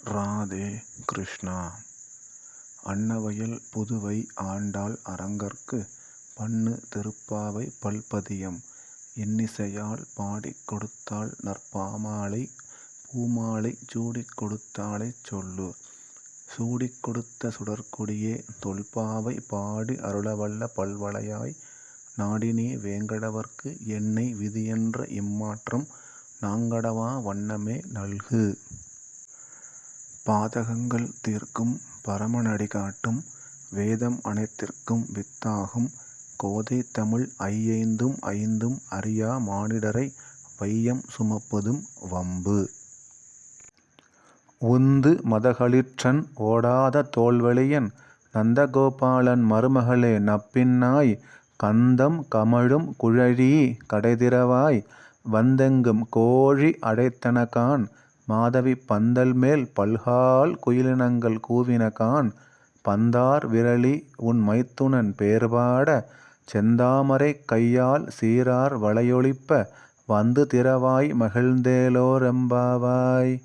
ராதே கிருஷ்ணா. அன்னவயல் புதுவை ஆண்டாள் அரங்கற்கு பண்ணு திருப்பாவை பல்பதியம் இன்னிசையால் பாடிக் கொடுத்தாள் நற்பாமாலை பூமாலை சூடிக் கொடுத்தாளைச் சொல்லு. சூடிக் கொடுத்த சுடர்க்கொடியே தொல்பாவை பாடி அருளவல்ல பல்வளையாய் நாடினே வேங்கடவர்க்கு என்னை விதியென்ற இம்மாற்றம் நாங்கடவா வண்ணமே நல்கு. பாதகங்கள் தீர்க்கும் பரமனடி காட்டும் வேதம் அனைத்திற்கும் வித்தாகும் கோதை தமிழ் ஐயைந்தும் ஐந்தும் அறியா மானிடரை வையம் சுமப்பதும் வம்பு. உந்து மதகளிற்றன் ஓடாத தோள்வலியன் நந்தகோபாலன் மருமகளே நப்பின்னாய் கந்தம் கமழும் குழலீ கடைதிறவாய் வந்தெங்கும் கோழி அடைத்தனகான் மாதவி பந்தல்மேல் பல்கால் குயிலினங்கள் கூவினகான் பந்தார் விரலி உன் மைத்துனன் பேர்பாட செந்தாமரைக் கையால் சீரார் வளையொலிப்ப வந்து திறவாய் மகிழ்ந்தேலோரெம்பாவாய்.